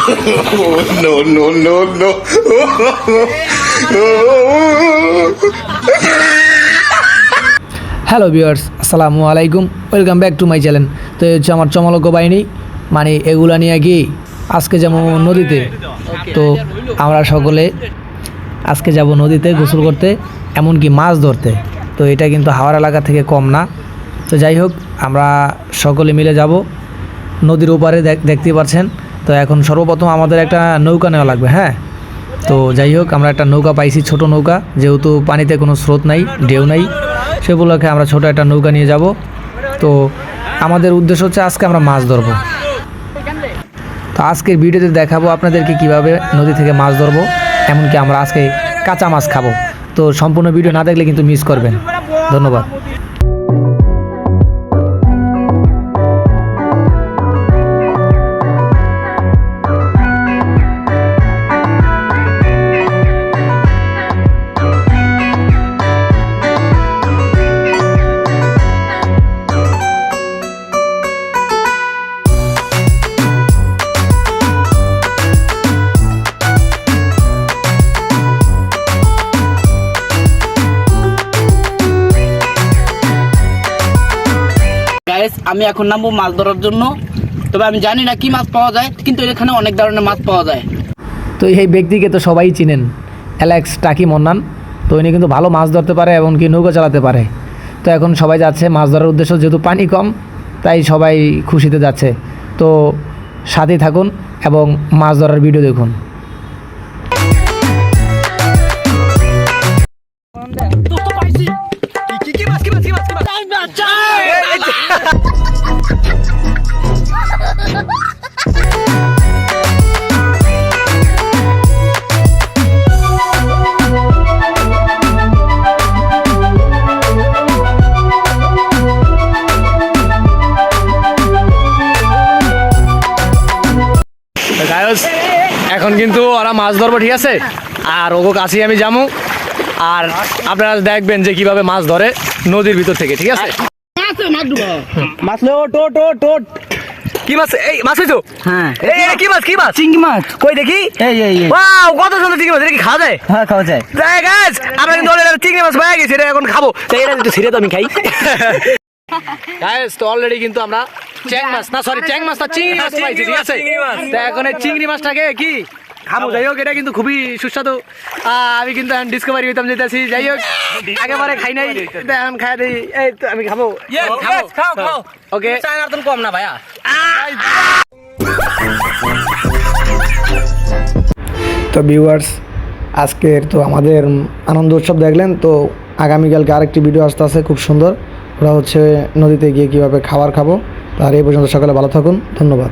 No, no, no, no. Hello viewers, আসসালামু আলাইকুম, welcome back to my channel. তো এই হচ্ছে আমার চমলজ্ঞ বাহিনী, মানে এগুলা নিয়ে গিয়ে আজকে যাবো নদীতে। তো আমরা সকলে আজকে যাব নদীতে গোসল করতে, এমনকি মাছ ধরতে। তো এটা কিন্তু হাওড় এলাকা থেকে কম না। তো যাই হোক, আমরা সকলে মিলে যাব নদীর ওপারে। দেখতেই পাচ্ছেন। তো এখন সর্বপ্রথম আমাদের একটা নৌকা নেওয়া লাগবে। হ্যাঁ, তো যাই হোক, আমরা একটা নৌকা পাইছি, ছোট নৌকা, যেহেতু পানিতে কোনো স্রোত নাই, ঢেউ নাই, সেগুলোকে আমরা ছোট একটা নৌকা নিয়ে যাব। তো আমাদের উদ্দেশ্য হচ্ছে আজকে আমরা মাছ ধরবো। তো আজকের ভিডিওতে দেখাবো আপনাদেরকে কিভাবে নদী থেকে মাছ ধরবো, এমনকি আমরা আজকে কাঁচা মাছ খাবো। তো সম্পূর্ণ ভিডিও না দেখলে কিন্তু মিস করবেন। ধন্যবাদ। আমি এখন নামবো মাছ ধরার জন্য। তবে আমি জানি না কি মাছ পাওয়া যায়, কিন্তু এখানে অনেক ধরনের মাছ পাওয়া যায়। তো এই ব্যক্তিকে তো সবাই চিনেন, অ্যালেক্স টাকি মন্নান। তো ইনি কিন্তু ভালো মাছ ধরতে পারে, এমনকি নৌকা চালাতে পারে। তো এখন সবাই যাচ্ছে মাছ ধরার উদ্দেশ্য, যেহেতু পানি কম, তাই সবাই খুশিতে যাচ্ছে। তো সাথেই থাকুন এবং মাছ ধরার ভিডিও দেখুন। এখন কিন্তু ওরা মাছ ধরবো, ঠিক আছে? আর ওগো কাছেই আমি যাবো, আর আপনারা দেখবেন যে কিভাবে মাছ ধরে নদীর ভিতর থেকে, ঠিক আছে? মাছ লো, টোট টোট টোট। কি মাছ? এই মাছ হইছো? হ্যাঁ। এই কি মাছ? কি মাছ? চিংড়ি মাছ। কই দেখি। এই এই এই। ওয়াও, কত সুন্দর চিংড়ি মাছ! এটা কি খাওয়া যায়? হ্যাঁ, খাওয়া যায়। যাই গাইস, আমরা কিন্তু অলরেডি চিংড়ি মাছ পেয়ে গেছি, এটা এখন খাবো। তাই এটা একটু ছিঁড়ে তো আমি খাই। গাইস, তো অলরেডি কিন্তু আমরা চ্যাং মাছ না, সরি চ্যাং মাছ না, চিংড়ি মাছ পাইছি, ঠিক আছে? তো এখন এই চিংড়ি মাছটাকে কি খাবো। যাই হোক, এটা কিন্তু খুবই সুস্বাদু। আমি কিন্তু এখন ডিসকভারি হইতাম যেতেছি। যাই হোক, একেবারে খাই নাই, এখন খাই দিই। এই তো আমি খাবো। ওকে, কম না ভাইয়া। তো ভিউয়ার্স, আজকের তো আমাদের আনন্দ উৎসব দেখলেন। তো আগামীকালকে আরেকটি ভিডিও আসতে আছে খুব সুন্দর। ওরা হচ্ছে নদীতে গিয়ে কীভাবে খাবার খাবো। আর এই পর্যন্ত সকালে ভালো থাকুন, ধন্যবাদ।